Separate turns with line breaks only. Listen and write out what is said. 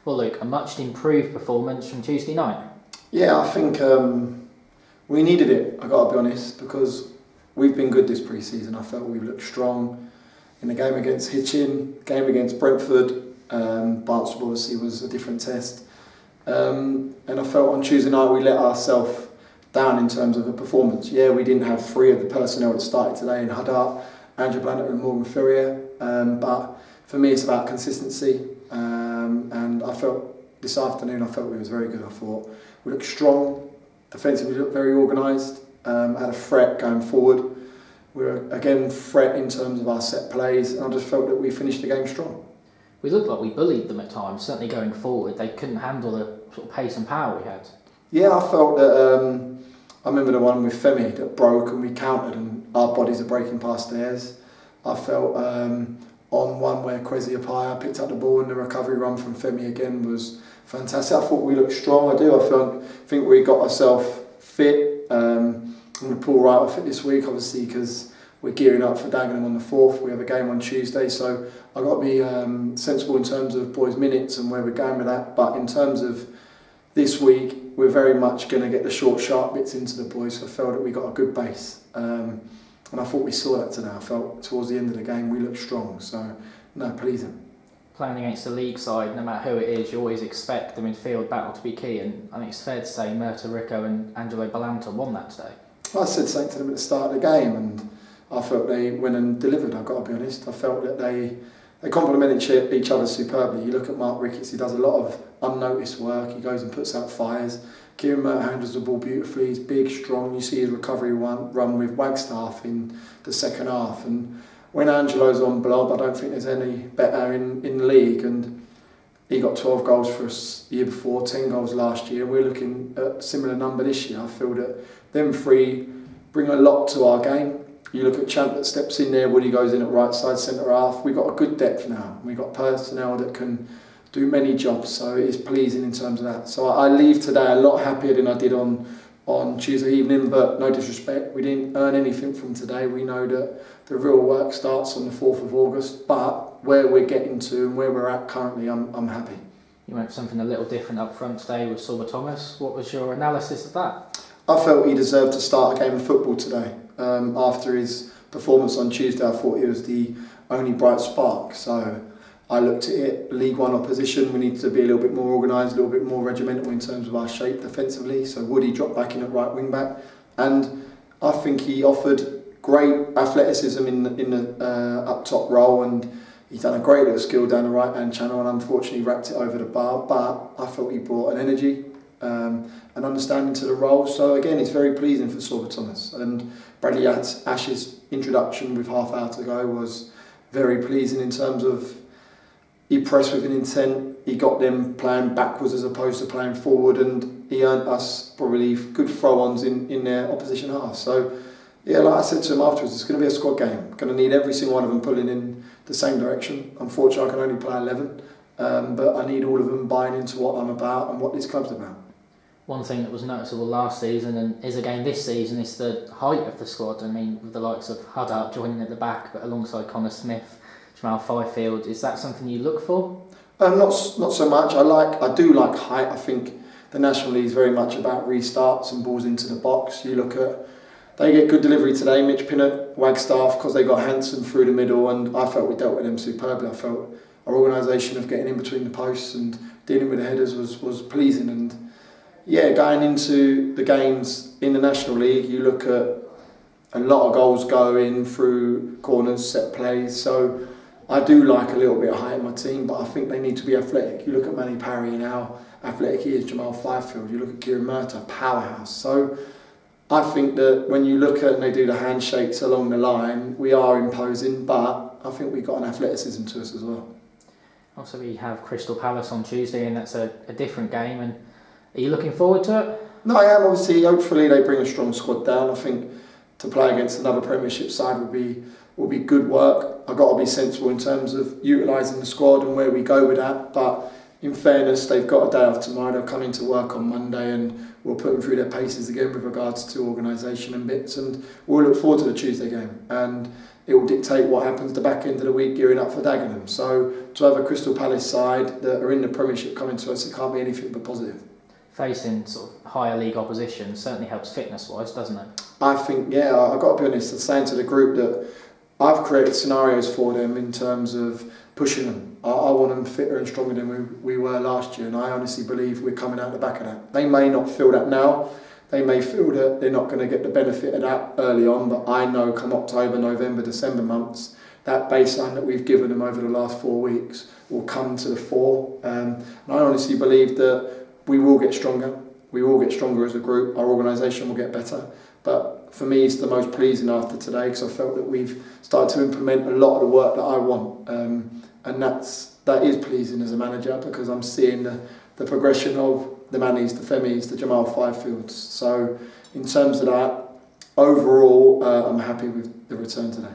Well, Luke, a much improved performance from Tuesday night.
Yeah, I think we needed it, I've got to be honest, because we've been good this pre-season. I felt we looked strong in the game against Hitchin, game against Brentford. Barnsley obviously was a different test. And I felt on Tuesday night we let ourselves down in terms of a performance. Yeah, we didn't have three of the personnel that started today in Haddart, Andrew Blanter and Morgan Ferrier. But for me it's about consistency. And I felt this afternoon, I felt we was very good. I thought we looked strong, defensively looked very organised, had a threat going forward. We were again threat in terms of our set plays, and I just felt that we finished the game strong.
We looked like we bullied them at times, certainly going forward. They couldn't handle the sort of pace and power we had.
Yeah, I felt that, I remember the one with Femi that broke and we countered and our bodies are breaking past theirs. I felt on one where Kwesi Appiah picked up the ball and the recovery run from Femi again was fantastic. I thought we looked strong, I think we got ourselves fit. I'm going to pull right off it this week, obviously, because we're gearing up for Dagenham on the 4th. We have a game on Tuesday, so I've got to be sensible in terms of boys' minutes and where we're going with that. But in terms of this week, we're very much going to get the short, sharp bits into the boys. So I felt that we got a good base. And I thought we saw that today. I felt towards the end of the game we looked strong. So, no, pleasing.
Playing against the league side, no matter who it is, you always expect the midfield battle to be key. And I think it's fair to say Murta Rico and Angelo Balanta won that today.
I said something to them at the start of the game, and I felt they went and delivered, I've got to be honest. I felt that they complemented each other superbly. You look at Mark Ricketts, he does a lot of unnoticed work, he goes and puts out fires. Kieran Murta handles the ball beautifully, he's big, strong. You see his recovery run with Wagstaff in the second half. And when Angelo's on blob, I don't think there's any better in the league. And he got 12 goals for us the year before, 10 goals last year. We're looking at a similar number this year. I feel that them three bring a lot to our game. You look at Champ that steps in there, Woody goes in at right side, centre half. We've got a good depth now. We've got personnel that can do many jobs, so it is pleasing in terms of that. So I leave today a lot happier than I did on Tuesday evening, but no disrespect, we didn't earn anything from today. We know that the real work starts on the 4th of August, but where we're getting to and where we're at currently, I'm happy.
You went for something a little different up front today with Sorba Thomas. What was your analysis of that?
I felt he deserved to start a game of football today. After his performance on Tuesday, I thought he was the only bright spark. So I looked at it, League One opposition, we need to be a little bit more organised, a little bit more regimental in terms of our shape defensively. So Woody dropped back in at right wing back, and I think he offered great athleticism in the up top role, and he's done a great little skill down the right hand channel, and unfortunately wrapped it over the bar. But I thought he brought an energy, an understanding to the role. So again, it's very pleasing for Sorba Thomas. And Bradley Ash's introduction with half hour to go was very pleasing in terms of he pressed with an intent, he got them playing backwards as opposed to playing forward, and he earned us probably good throw-ons in their opposition half. So yeah, like I said to him afterwards, it's going to be a squad game. Going to need every single one of them pulling in the same direction. Unfortunately, I can only play 11, but I need all of them buying into what I'm about and what this club's about.
One thing that was noticeable last season and is again this season is the height of the squad. I mean, with the likes of Haddart joining at the back, but alongside Connor Smith, Jamal Fifield, is that something you look for?
Not so much. I do like height. I think the National League is very much about restarts and balls into the box. You look at, they get good delivery today. Mitch Pinnock, Wagstaff, because they got Hanson through the middle, and I felt we dealt with them superbly. I felt our organisation of getting in between the posts and dealing with the headers was pleasing. And yeah, going into the games in the National League, you look at a lot of goals going through corners, set plays. So I do like a little bit of height in my team, but I think they need to be athletic. You look at Manny Parry and how athletic he is, Jamal Fifield. You look at Kieran Murta, powerhouse. So I think that when you look at and they do the handshakes along the line, we are imposing, but I think we've got an athleticism to us as well.
Also, we have Crystal Palace on Tuesday, and that's a different game. And are you looking forward to it?
No, I am. Obviously, hopefully they bring a strong squad down. I think to play against another Premiership side will be good work. I've got to be sensible in terms of utilising the squad and where we go with that. But in fairness, they've got a day off tomorrow. They'll come into work on Monday, and we'll put them through their paces again with regards to organisation and bits. And we'll look forward to the Tuesday game, and it will dictate what happens the back end of the week gearing up for Dagenham. So to have a Crystal Palace side that are in the Premiership coming to us, it can't be anything but positive.
Facing sort of higher league opposition certainly helps fitness-wise, doesn't it?
I think, yeah, I've got to be honest, I was saying to the group that I've created scenarios for them in terms of pushing them. I want them fitter and stronger than we were last year, and I honestly believe we're coming out the back of that. They may not feel that now, they may feel that they're not going to get the benefit of that early on, but I know come October, November, December months, that baseline that we've given them over the last 4 weeks will come to the fore. And I honestly believe that we will get stronger. We will get stronger as a group. Our organisation will get better. But for me, it's the most pleasing after today, because I felt that we've started to implement a lot of the work that I want. And that is pleasing as a manager, because I'm seeing the progression of the Mannies, the Femis, the Jamal Fifields. So in terms of that, overall, I'm happy with the return today.